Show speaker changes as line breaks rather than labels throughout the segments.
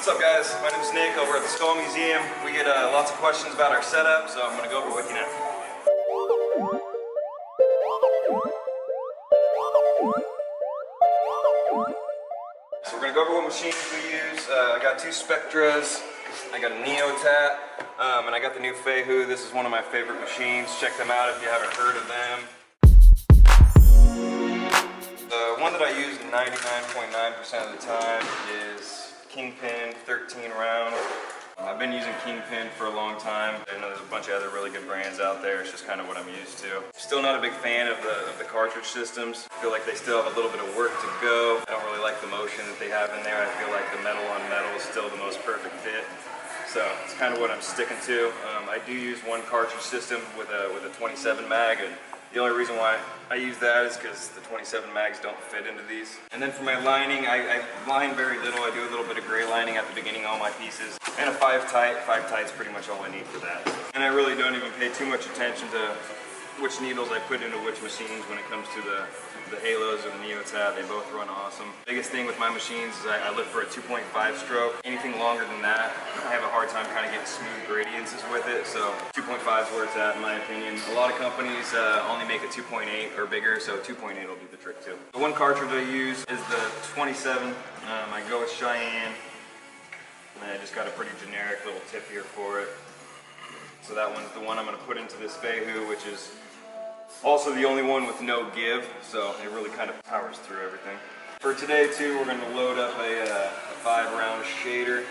What's up guys, my name is Nick over at the Skull Museum. We get lots of questions about our setup, so I'm going to go over with you now. So we're going to go over what machines we use. I got two Spectras, I got a Neotat, and I got the new Feihu. This is one of my favorite machines. Check them out if you haven't heard of them. The one that I use 99.9% of the time is Kingpin 13 round. I've been using Kingpin for a long time. I know there's a bunch of other really good brands out there. It's just kind of what I'm used to. Still not a big fan of the cartridge systems. I feel like they still have a little bit of work to go. I don't really like the motion that they have in there. I feel like the metal on metal is still the most perfect fit. So it's kind of what I'm sticking to. I do use one cartridge system with a 27 mag, and the only reason why I use that is because the 27 mags don't fit into these. And then for my lining, I line very little. I do a little bit of gray lining at the beginning of all my pieces. And a 5-tight. 5-tight's pretty much all I need for that. And I really don't even pay too much attention to which needles I put into which machines when it comes to the Halos or the Neotat. They both run awesome. Biggest thing with my machines is I look for a 2.5 stroke. Anything longer than that, I have a hard time kind of getting smooth gradients with it. So 2.5 is where it's at in my opinion. A lot of companies only make a 2.8 or bigger, so 2.8 will do the trick too. The one cartridge I use is the 27. I go with Cheyenne. And I just got a pretty generic little tip here for it. So that one's the one I'm going to put into this Feihu, which is also the only one with no give, so it really kind of powers through everything. For today too, we're going to load up a 5-round shader,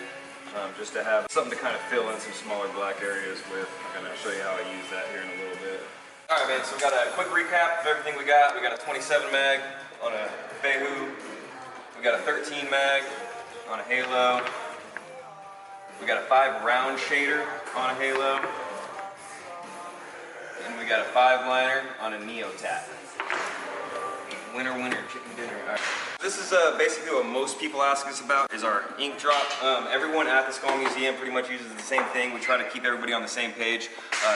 just to have something to kind of fill in some smaller black areas with. I'm going to show you how I use that here in a little bit. Alright man, so we got a quick recap of everything we got. We got a 27 mag on a Feihu, we got a 13 mag on a Halo, we got a 5-round shader on a Halo, and we got a 5-liner on a Neotat. Winner, winner, chicken dinner. Right. This is basically what most people ask us about, is our ink drop. Everyone at the Skull Museum pretty much uses the same thing. We try to keep everybody on the same page.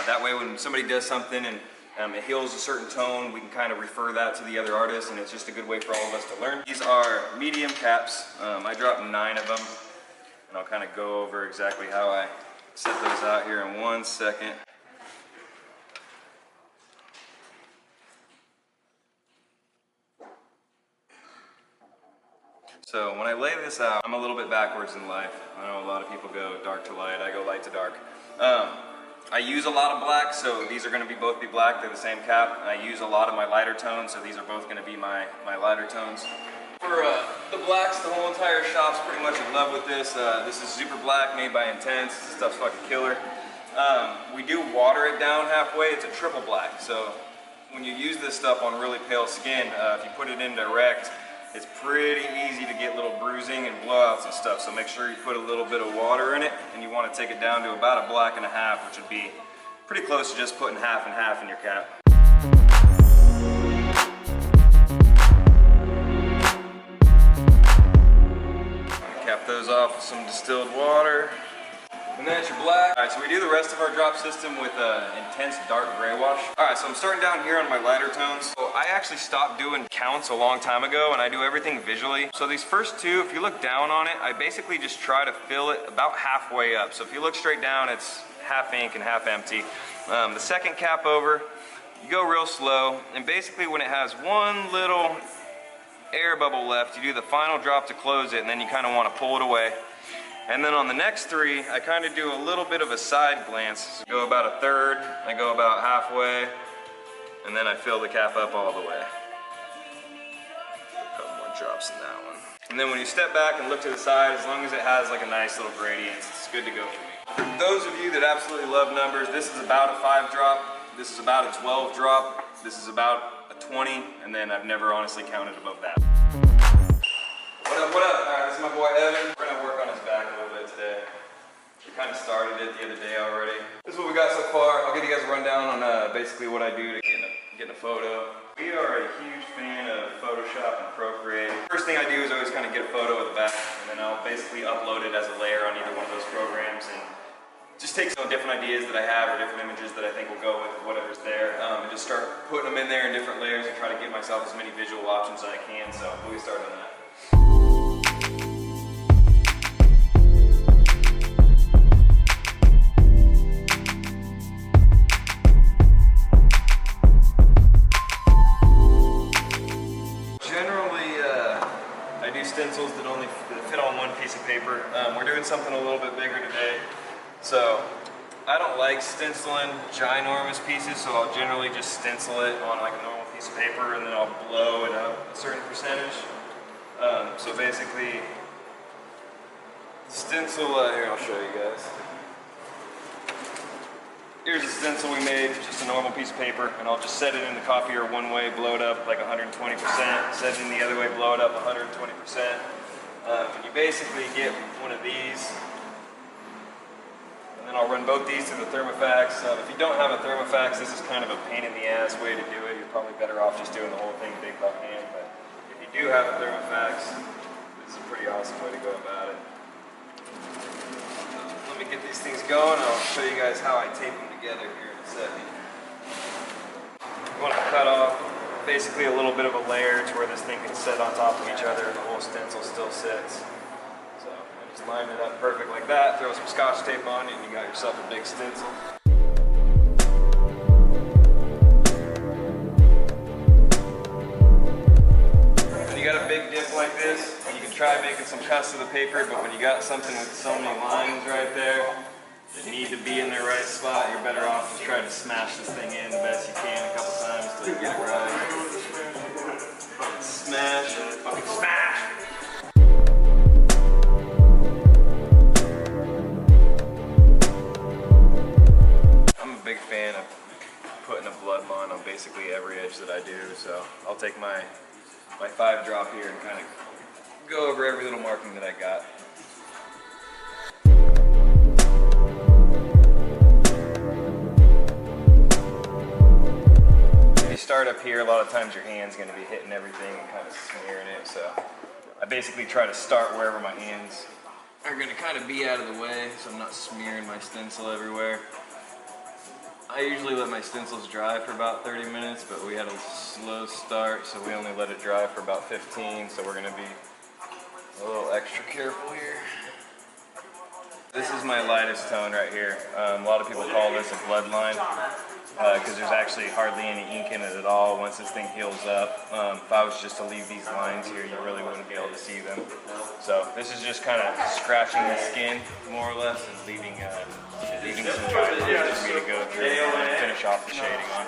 That way when somebody does something and it heals a certain tone, we can kind of refer that to the other artists, and it's just a good way for all of us to learn. These are medium caps. I dropped 9 of them, and I'll kind of go over exactly how I set those out here in 1 second. So when I lay this out, I'm a little bit backwards in life. I know a lot of people go dark to light, I go light to dark. I use a lot of black, so these are going to both be black, they're the same cap. I use a lot of my lighter tones, so these are both going to be my lighter tones. For the blacks, the whole entire shop's pretty much in love with this. This is super black, made by Intense. This stuff's fucking killer. We do water it down halfway. It's a triple black, so when you use this stuff on really pale skin, if you put it in direct, it's pretty easy to get little bruising and blowouts and stuff, so make sure you put a little bit of water in it, and you want to take it down to about 1.5 black, which would be pretty close to just putting half and half in your cap. Cap those off with some distilled water. And then it's your black. Alright, so we do the rest of our drop system with Intense dark gray wash. Alright, so I'm starting down here on my lighter tones. So I actually stopped doing counts a long time ago, and I do everything visually. So these first two, if you look down on it, I basically just try to fill it about halfway up. So if you look straight down, it's half ink and half empty. The second cap over, you go real slow, and basically when it has one little air bubble left, you do the final drop to close it, and then you kind of want to pull it away. And then on the next 3, I kind of do a little bit of a side glance. So go about 1/3, I go about halfway, and then I fill the cap up all the way. A couple more drops in that one. And then when you step back and look to the side, as long as it has like a nice little gradient, it's good to go for me. For those of you that absolutely love numbers, this is about a 5 drop, this is about a 12 drop, this is about a 20, and then I've never honestly counted above that. What up, what up? Alright, this is my boy Evan. We're gonna work on his back a little bit today. We kind of started it the other day already. This is what we got so far. I'll give you guys a rundown on basically what I do to get in a photo. We are a huge fan of Photoshop and Procreate. First thing I do is always kind of get a photo of the back, and then I'll basically upload it as a layer on either one of those programs, and just take some different ideas that I have or different images that I think will go with whatever's there, and just start putting them in there in different layers and try to give myself as many visual options as I can. So we'll get started on that. paper. We're doing something a little bit bigger today. So I don't like stenciling ginormous pieces, so I'll generally just stencil it on like a normal piece of paper and then I'll blow it up a certain percentage. So basically, stencil, here I'll show you guys. Here's a stencil we made, just a normal piece of paper, and I'll just set it in the copier one way, blow it up like 120%, set it in the other way, blow it up 120%. And you basically get one of these, and then I'll run both these through the Thermofax. If you don't have a Thermofax, this is kind of a pain in the ass way to do it. You're probably better off just doing the whole thing big by hand, but if you do have a Thermofax, this is a pretty awesome way to go about it. Let me get these things going, and I'll show you guys how I tape them together here in a second. You want to cut off basically a little bit of a layer to where this thing can sit on top of each other and the whole stencil still sits. So I just line it up perfect like that, throw some Scotch tape on it, and you got yourself a big stencil. When you got a big dip like this, you can try making some cuts to the paper, but when you got something with so many lines right there that need to be in their right spot, you're better off just trying to smash this thing in the best you can a couple times till you get it right. Fucking smash, fucking smash! I'm a big fan of putting a blood bond on basically every edge that I do, so I'll take my 5 drop here and kind of go over every little marking that I got. If you start up here, a lot of times your hand's going to be hitting everything and kind of smearing it, so I basically try to start wherever my hands are going to kind of be out of the way, so I'm not smearing my stencil everywhere. I usually let my stencils dry for about 30 minutes, but we had a slow start, so we only let it dry for about 15, so we're going to be a little extra careful here. This is my lightest tone right here. A lot of people call this a bloodline because there's actually hardly any ink in it at all once this thing heals up. If I was just to leave these lines here, you really wouldn't be able to see them. So this is just kind of scratching the skin, more or less, and leaving some dry lines for me to go through and finish off the shading on.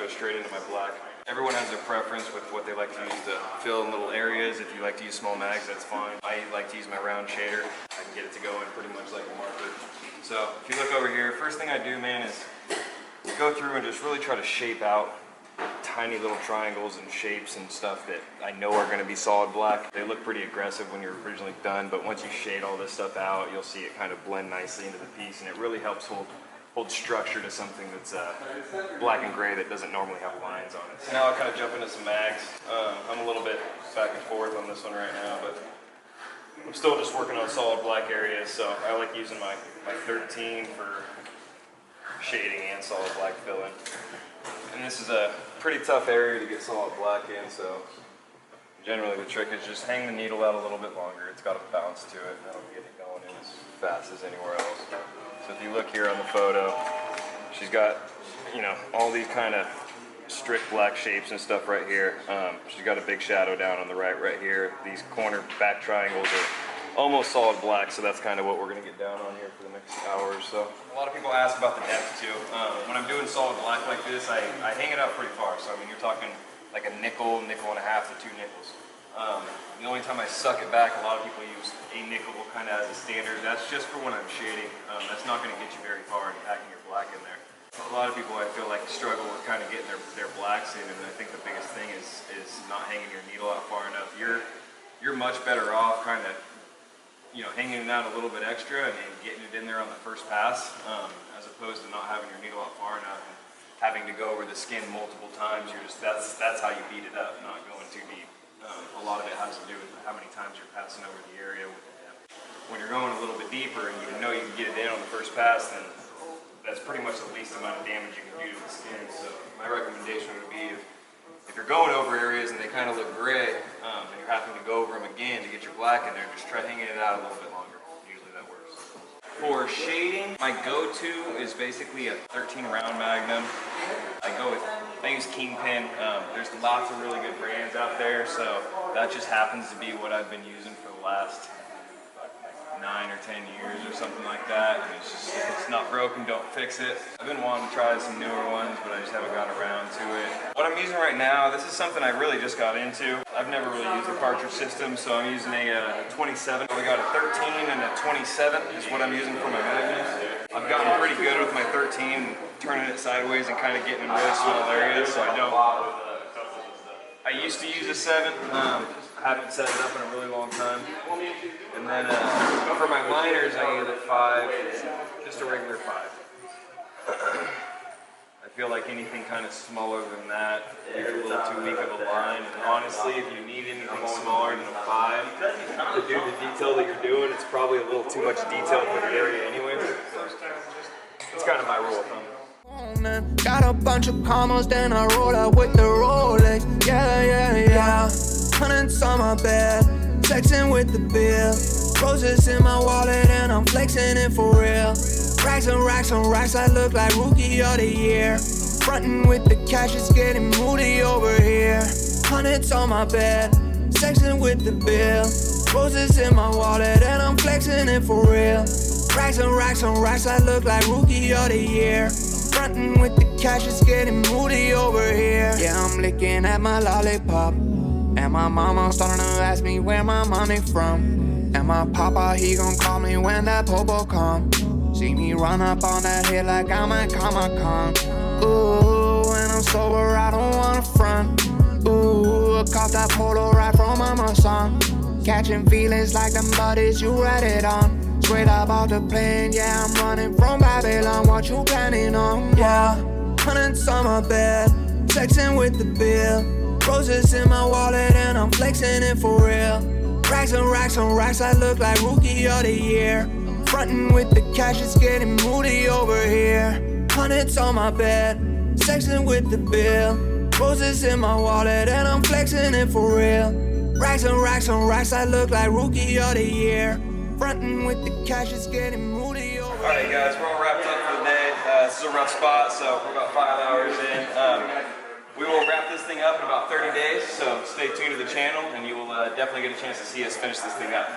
Straight into my black. Everyone has their preference with what they like to use to fill in little areas. If you like to use small mags, that's fine. I like to use my round shader. I can get it to go in pretty much like a marker. So if you look over here, first thing I do, man, is go through and just really try to shape out tiny little triangles and shapes and stuff that I know are going to be solid black. They look pretty aggressive when you're originally done, but once you shade all this stuff out, you'll see it kind of blend nicely into the piece, and it really helps hold structure to something that's black and gray that doesn't normally have lines on it. So now I'll kind of jump into some mags. I'm a little bit back and forth on this one right now, but I'm still just working on solid black areas, so I like using my 13 for shading and solid black filling. And this is a pretty tough area to get solid black in, so generally the trick is just hang the needle out a little bit longer. It's got a bounce to it, and that'll get it going in as fast as anywhere else. So if you look here on the photo, she's got, you know, all these kind of strict black shapes and stuff right here. She's got a big shadow down on the right here. These corner back triangles are almost solid black, so that's kind of what we're going to get down on here for the next hour or so. A lot of people ask about the depth too. When I'm doing solid black like this, I hang it out pretty far. So I mean, you're talking like a nickel, nickel and a half to 2 nickels. The only time I suck it back, a lot of people use a nickel kind of as a standard. That's just for when I'm shading. That's not going to get you very far in packing your black in there. A lot of people, I feel like, struggle with kind of getting their blacks in, and I think the biggest thing is not hanging your needle out far enough. You're much better off kind of, you know, hanging it out a little bit extra and getting it in there on the first pass, as opposed to not having your needle out far enough and having to go over the skin multiple times. That's how you beat it up, not going too deep. A lot of it has to do with how many times you're passing over the area with the depth. When you're going a little bit deeper and you know you can get it in on the first pass, then that's pretty much the least amount of damage you can do to the skin. So my recommendation would be if you're going over areas and they kind of look gray, and you're having to go over them again to get your black in there, just try hanging it out a little bit longer. Usually that works. For shading, my go-to is basically a 13 round Magnum. I use Kingpin. There's lots of really good brands out there, so that just happens to be what I've been using for the last 9 or 10 years or something like that. And it's just, if it's not broken, don't fix it. I've been wanting to try some newer ones, but I just haven't gotten around to it. What I'm using right now, this is something I really just got into. I've never really used a cartridge system, so I'm using a 27. We got a 13 and a 27 is what I'm using for my Magnums. I've gotten pretty good with my 13, turning it sideways and kind of getting in really small areas, so I don't. I used to use a 7. I haven't set it up in a really long time. And then for my liners, I use a 5, just a regular 5. I feel like anything kind of smaller than that is a little too weak of a line. And honestly, if you need anything smaller than a 5 to do the detail that you're doing, it's probably a little too much detail for the area anyway. So it's kind of my rule of thumb.
Got a bunch of commas, then I roll up with the Rolex. Yeah. Hundreds on my bed, flexing with the bill. Roses in my wallet, and I'm flexing it for real. Racks and racks and racks, I look like rookie of the year. Frontin' with the cash, it's getting moody over here. Hundreds on my bed, flexing with the bill. Roses in my wallet, and I'm flexing it for real. Racks and racks and racks, I look like rookie of the year. Frontin' with the cash, it's getting moody over here. Yeah, I'm licking at my lollipop, and my mama starting to ask me where my money from. And my papa, he gon' call me when that popo come. See me run up on that hill like I'm at Comic-Con. Ooh, when I'm sober, I don't wanna front. Ooh, caught that polo right from my son. Catching feelings like them buddies you read it on. Straight up off the plane, yeah, I'm running from Babylon. What you planning on? Yeah, hundreds on my bed, flexing with the bill. Roses in my wallet, and I'm flexing it for real. Racks and racks and racks, I look like rookie of the year. Frontin' with the cash, it's getting moody over here. Hundreds on my bed, flexing with the bill. Roses in my wallet, and I'm flexing it for real. Racks and racks and racks, I look like rookie of the year. Frontin' with the cash, it's getting moody over here.
Alright guys, we're all wrapped up for the day. This is a rough spot, so we're about 5 hours in. We will wrap this thing up in about 30 days, so stay tuned to the channel and you will definitely get a chance to see us finish this thing up.